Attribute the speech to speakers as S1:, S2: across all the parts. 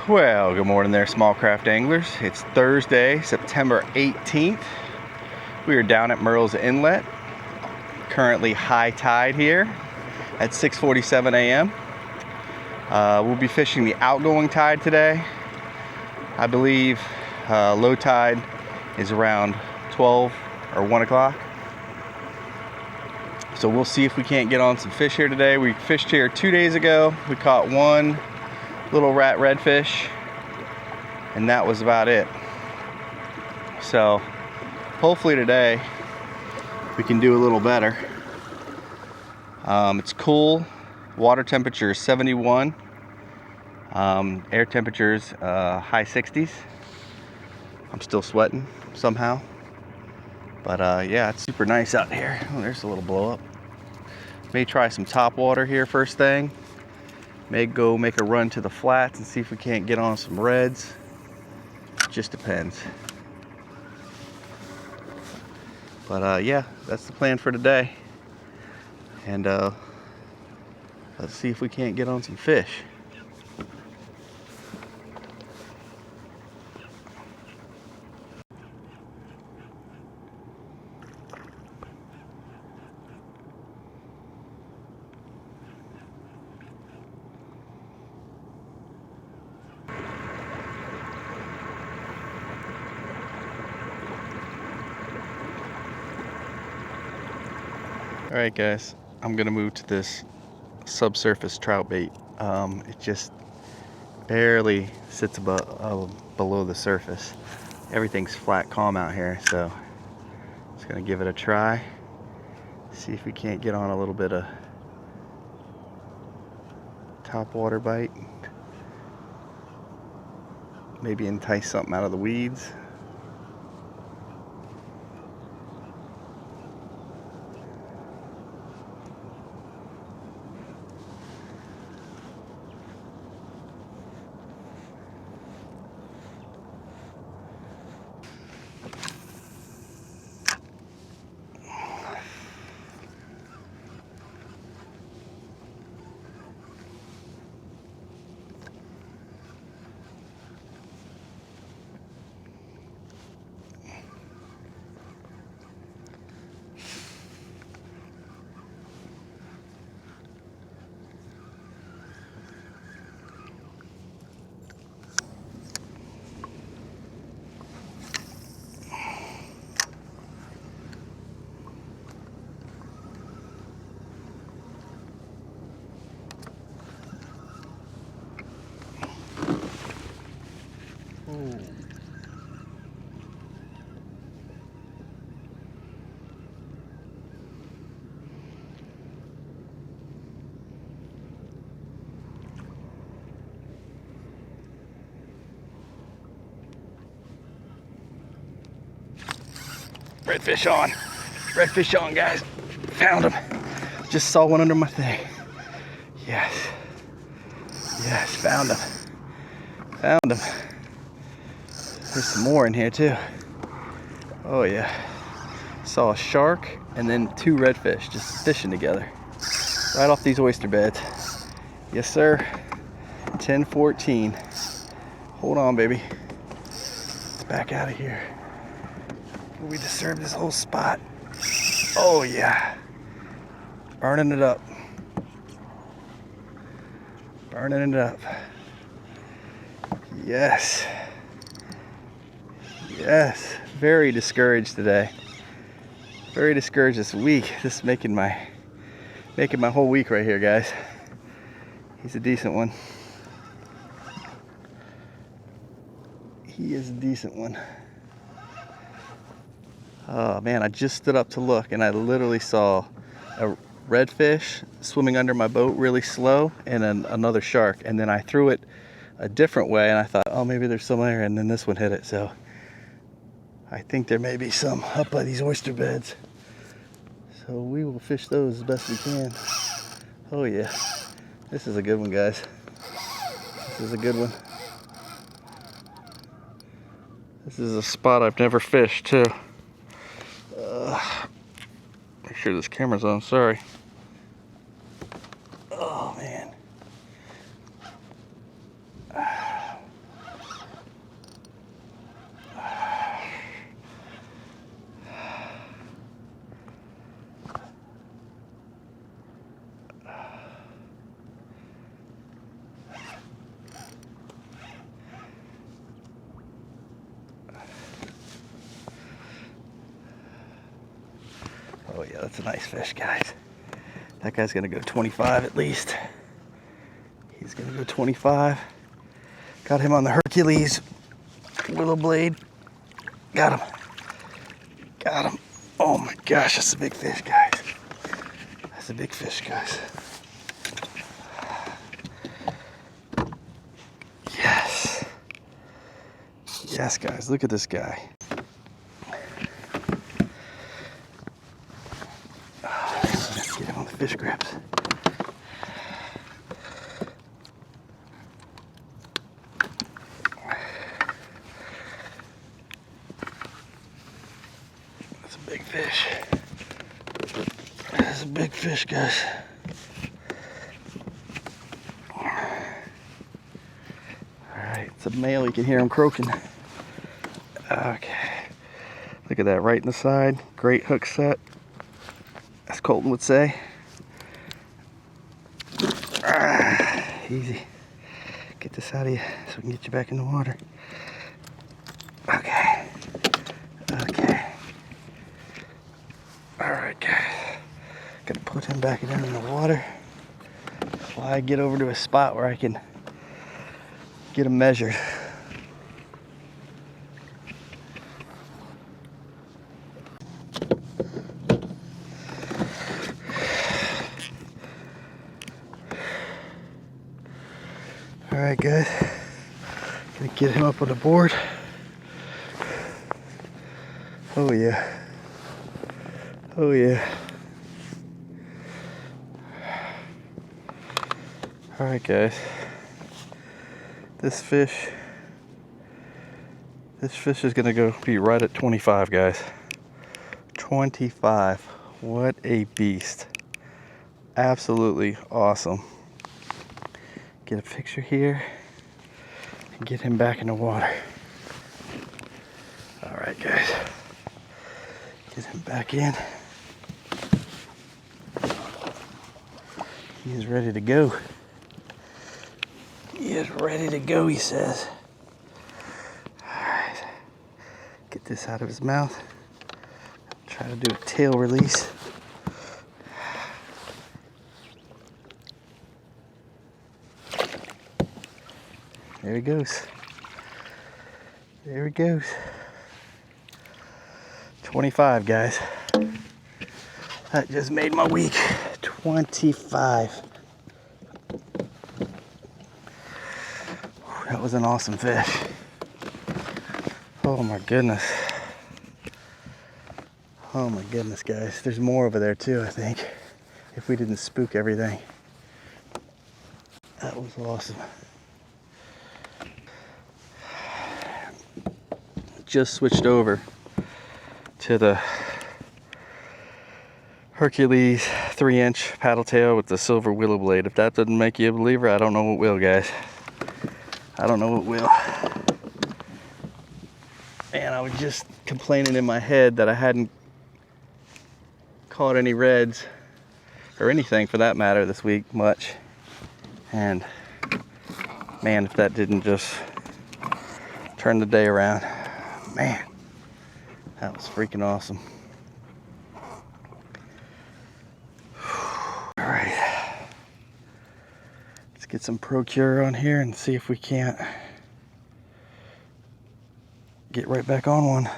S1: Well, good morning there, small craft anglers. It's Thursday, September 18th. We are down at Murrells Inlet. Currently high tide here at 6:47 a.m. We'll be fishing the outgoing tide today. I believe low tide is around 12 or 1 o'clock. So we'll see if we can't get on some fish here today. We fished here 2 days ago. We caught one little rat redfish, and that was about it. So hopefully today we can do a little better. It's cool. Water temperature is 71. Air temperature is high 60s. I'm still sweating somehow, but yeah, it's super nice out here. Oh, there's a little blow up. May try some topwater here first thing. May go make a run to the flats and see if we can't get on some reds. Just depends. But yeah, that's the plan for today. And let's see if we can't get on some fish. Alright guys, I'm gonna move to this subsurface trout bait. It just barely sits below the surface. Everything's flat calm out here, so just gonna give it a try. See if we can't get on a little bit of topwater bite. Maybe entice something out of the weeds. Redfish on. Redfish on, guys. Found him. Just saw one under my thing. Yes. Yes, found him. Found him. There's some more in here too. Oh yeah. Saw a shark and then two redfish just fishing together. Right off these oyster beds. Yes, sir. 10-14. Hold on, baby. Let's back out of here. We disturbed this whole spot. Oh yeah. Burning it up. Burning it up. Yes. Yes. Very discouraged today. Very discouraged this week. This is making my whole week right here, guys. He's a decent one. He is a decent one. Oh man, I just stood up to look and I literally saw a redfish swimming under my boat really slow and another shark, and then I threw it a different way and I thought, oh, maybe there's some there, and then this one hit it. So I think there may be some up by these oyster beds, so we will fish those as best we can. Oh yeah, this is a good one, guys. This is a good one. This is a spot I've never fished too. Make sure this camera's on, sorry. Oh man. that's a nice fish, guys. That guy's gonna go 25 at least. He's gonna go 25. Got him on the Hercules willow blade. Got him. Got him. Oh my gosh, that's a big fish, guys. That's a big fish, guys. Yes. Yes, guys, look at this guy. Let's get him on the fish grips. That's a big fish. That's a big fish, guys. Alright, it's a male, you can hear him croaking. Okay. Look at that, right in the side. Great hook set, as Colton would say. Easy. Get this out of you so we can get you back in the water. Okay. Okay. Alright, guys. Gonna put him back down in the water while I get over to a spot where I can get him measured. Alright, guys. Gonna get him up on the board. Oh yeah. Oh yeah. Alright, guys. This fish is gonna be right at 25, guys. 25. What a beast. Absolutely awesome. Get a picture here and get him back in the water. Alright, guys. Get him back in. He is ready to go. He is ready to go, he says. Alright. Get this out of his mouth. Try to do a tail release. There he goes. There he goes. 25, guys. That just made my week. 25. That was an awesome fish. Oh my goodness. Oh my goodness, guys. There's more over there too, I think. If we didn't spook everything. That was awesome. Just switched over to the Hercules 3-inch paddle tail with the silver willow blade. If that doesn't make you a believer, I don't know what will, guys. I don't know what will. And I was just complaining in my head that I hadn't caught any reds or anything for that matter this week much. And man, if that didn't just turn the day around. Man, that was freaking awesome. All right, let's get some Procure on here and see if we can't get right back on one.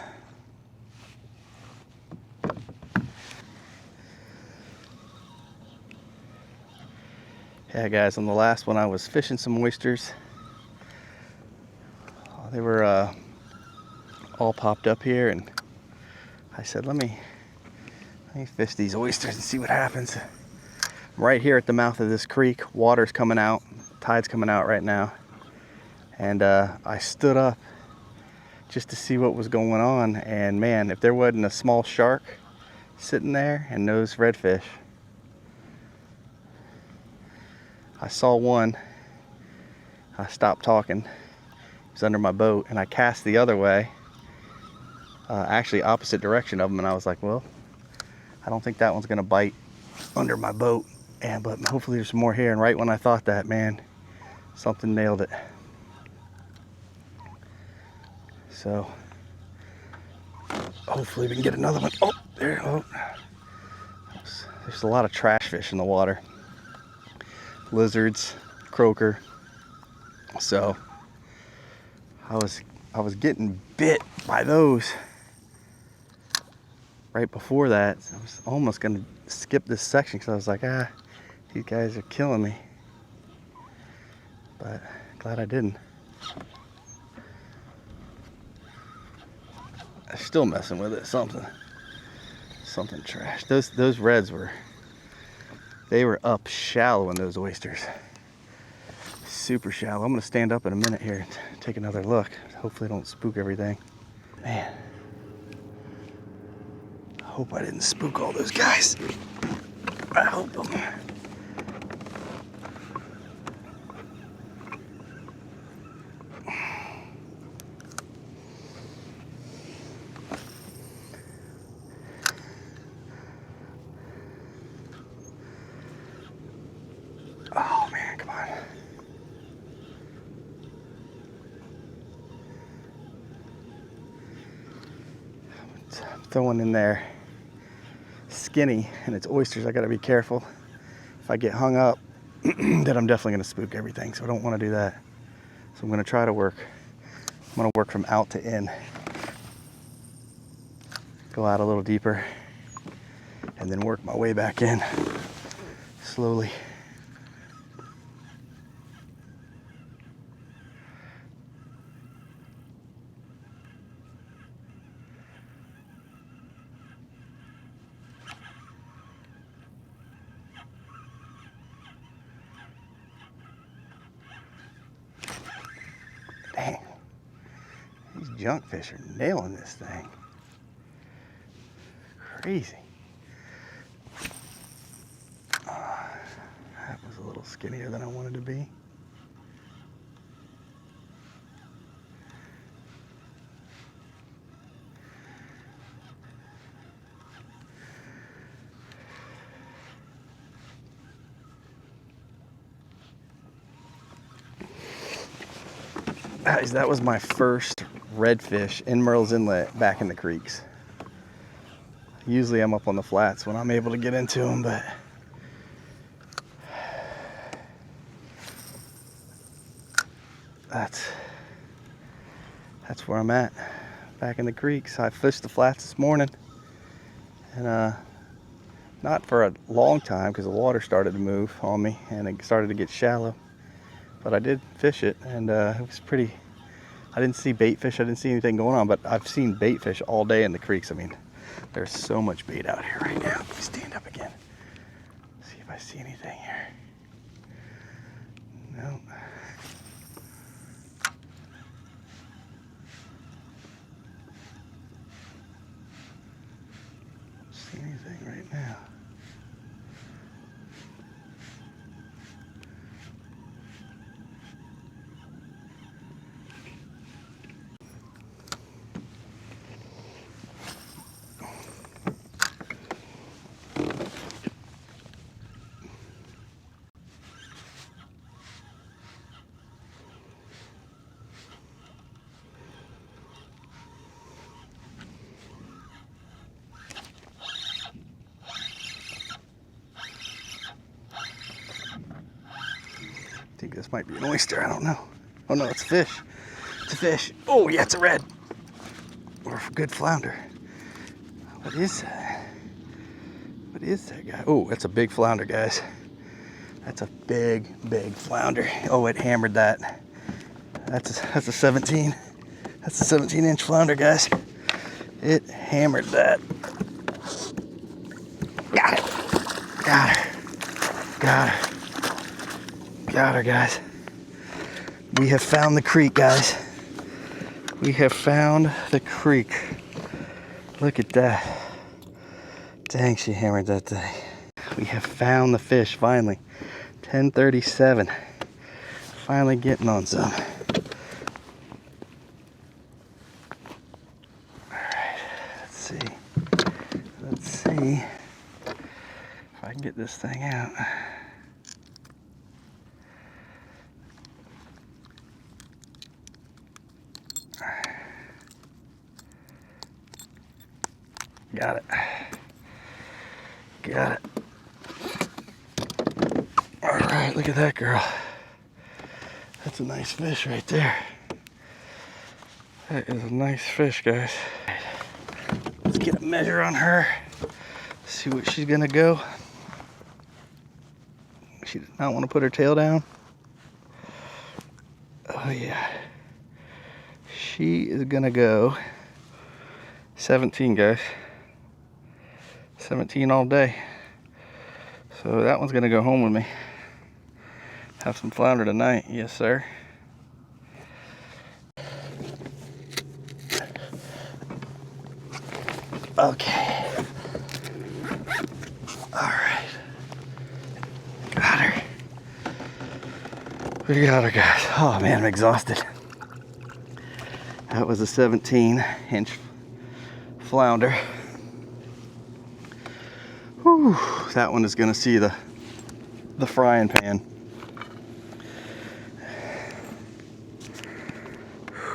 S1: Yeah, guys, on the last one I was fishing some oysters. They were all popped up here, and I said, let me fish these oysters and see what happens. I'm right here at the mouth of this creek. Water's coming out, tide's coming out right now, and I stood up just to see what was going on. And man, if there wasn't a small shark sitting there and those redfish, I saw one. I stopped talking. It was under my boat, and I cast the other way. Actually opposite direction of them, and I was like, well, I don't think that one's gonna bite under my boat, but hopefully there's some more here. And right when I thought that, man, something nailed it. So hopefully we can get another one. Oh, there. Oh, There's a lot of trash fish in the water. Lizards, croaker. So I was getting bit by those right before that. So I was almost gonna skip this section because I was like, these guys are killing me. But glad I didn't. I'm still messing with it. Something trash. Those reds were up shallow in those oysters. Super shallow. I'm gonna stand up in a minute here and take another look. Hopefully I don't spook everything. Man, I hope I didn't spook all those guys. I hope them. Oh man, come on. I'm throwing in there skinny and it's oysters. I gotta be careful. If I get hung up, then I'm definitely gonna spook everything. So I don't wanna do that. So I'm gonna try to work. I'm gonna work from out to in. Go out a little deeper and then work my way back in slowly. Dang, these junk fish are nailing this thing. Crazy. That was a little skinnier than I wanted to be. Guys, that was my first redfish in Murrells Inlet back in the creeks. Usually I'm up on the flats when I'm able to get into them, but that's where I'm at, back in the creeks. I fished the flats this morning, and not for a long time because the water started to move on me and it started to get shallow. But I did fish it, and it was pretty. I didn't see baitfish, I didn't see anything going on, but I've seen baitfish all day in the creeks. I mean, there's so much bait out here right now. Let me stand up again. See if I see anything here. No. Don't see anything right now. I think this might be an oyster, I don't know. Oh no, it's a fish. It's a fish. Oh yeah, it's a red. Or a good flounder. What is that? What is that guy? Oh, that's a big flounder, guys. That's a big flounder. Oh, it hammered that. That's a 17. That's a 17-inch flounder, guys. It hammered that. Got it. Got her. Got her. Got her, guys. We have found the creek, guys. We have found the creek. Look at that. Dang, she hammered that thing. We have found the fish, finally. 10:37. Finally getting on some. Alright, let's see. Let's see if I can get this thing out. Got it. Got it. Look at that girl. That's a nice fish right there. That is a nice fish, guys. Let's get a measure on her. See what she's gonna go. She does not want to put her tail down. Oh yeah. She is gonna go 17, guys. 17 all day. So that one's gonna go home with me. Have some flounder tonight. Yes, sir. Okay. All right. Got her. We got her, guys. Oh man, I'm exhausted. That was a 17-inch flounder. Whew, that one is gonna see the frying pan.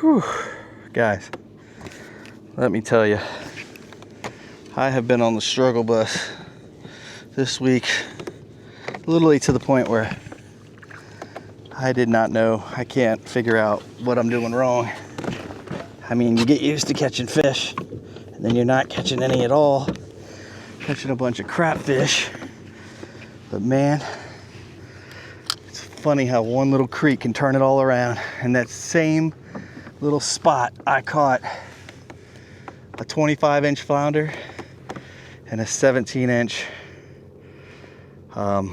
S1: Whew. Guys, let me tell you, I have been on the struggle bus this week, literally to the point where I did not know. I can't figure out what I'm doing wrong. I mean, you get used to catching fish, and then you're not catching any at all, catching a bunch of crap fish. But man, it's funny how one little creek can turn it all around. And that same little spot, I caught a 25-inch flounder and a 17-inch, a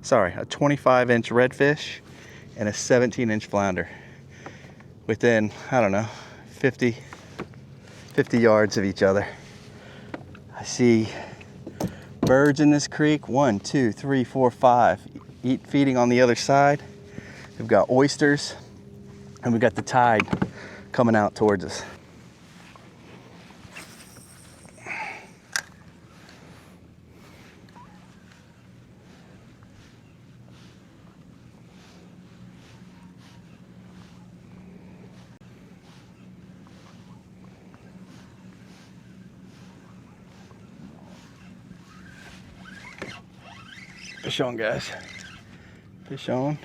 S1: 25-inch redfish and a 17-inch flounder within, I don't know, 50 yards of each other. I see birds in this creek, 1, 2, 3, 4, 5, feeding on the other side. We've got oysters, and we've got the tide coming out towards us. Fish on, guys. Fish on.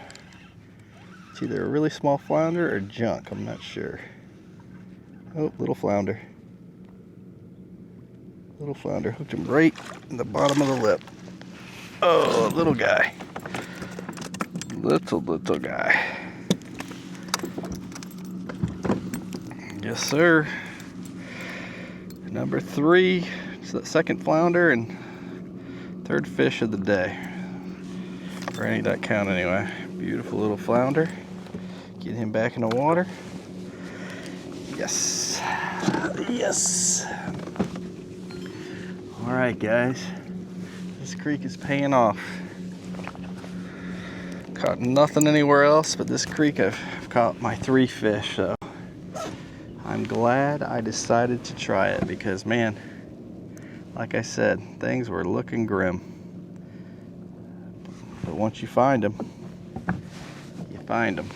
S1: It's either a really small flounder or junk, I'm not sure. Oh, little flounder. Little flounder. Hooked him right in the bottom of the lip. Oh, little guy. Little guy. Yes, sir. Number 3. It's the second flounder and third fish of the day. For any that count anyway. Beautiful little flounder. Get him back in the water. Yes. Yes. All right, guys. This creek is paying off. Caught nothing anywhere else, but this creek I've caught my 3 fish, so I'm glad I decided to try it because, man, like I said, things were looking grim. But once you find them, you find them.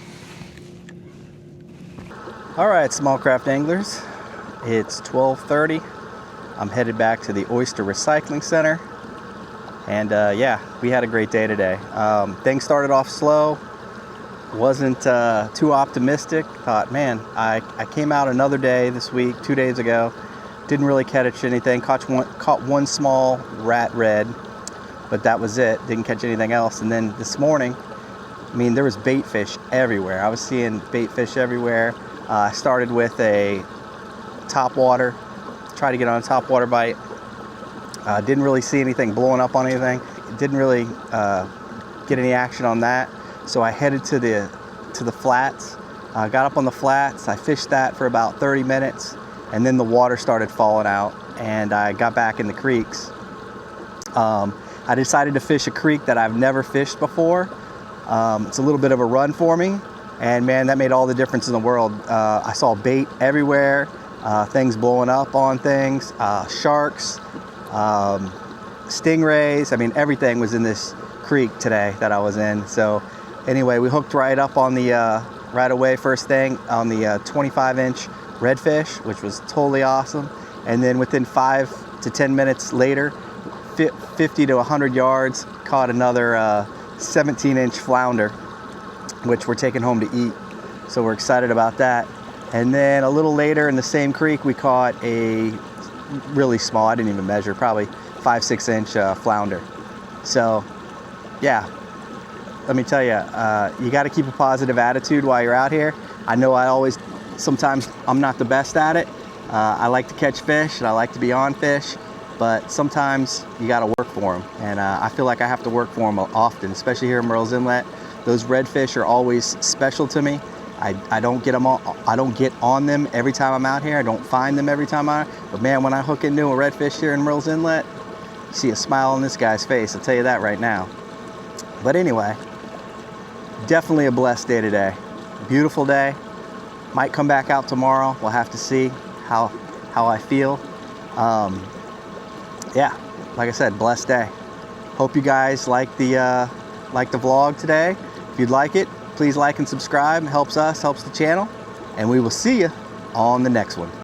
S1: All right, small craft anglers, it's 12:30. I'm headed back to the Oyster Recycling Center. And yeah, we had a great day today. Things started off slow. Wasn't too optimistic. Thought, man, I came out another day this week, 2 days ago. Didn't really catch anything. Caught one small rat red, but that was it. Didn't catch anything else. And then this morning, I mean, there was baitfish everywhere. I was seeing baitfish everywhere. I started with a topwater. Tried to get on a topwater bite. Didn't really see anything blowing up on anything. Didn't really get any action on that. So I headed to the flats. Got up on the flats. I fished that for about 30 minutes, and then the water started falling out, and I got back in the creeks. I decided to fish a creek that I've never fished before. It's a little bit of a run for me, and man, that made all the difference in the world. I saw bait everywhere, things blowing up on things, sharks, stingrays. I mean, everything was in this creek today that I was in. So anyway, we hooked right up on the right away first thing on the 25-inch redfish, which was totally awesome. And then within 5 to 10 minutes later, 50 to 100 yards, caught another 17-inch flounder, which we're taking home to eat. So we're excited about that. And then a little later in the same creek, we caught a really small, I didn't even measure, probably 5-6 inch flounder. So yeah, let me tell you, you got to keep a positive attitude while you're out here. I know sometimes I'm not the best at it. I like to catch fish and I like to be on fish, but sometimes you got to work for them. And I feel like I have to work for them often, especially here in Murrells Inlet. Those redfish are always special to me. I don't get on them every time I'm out here. I don't find them every time I'm out. But man, when I hook into a redfish here in Murrells Inlet, you see a smile on this guy's face. I'll tell you that right now. But anyway, definitely a blessed day today. Beautiful day. Might come back out tomorrow. We'll have to see how I feel. Yeah, like I said, blessed day. Hope you guys like the vlog today. If you'd like it, please like and subscribe. It helps us, helps the channel. And we will see you on the next one.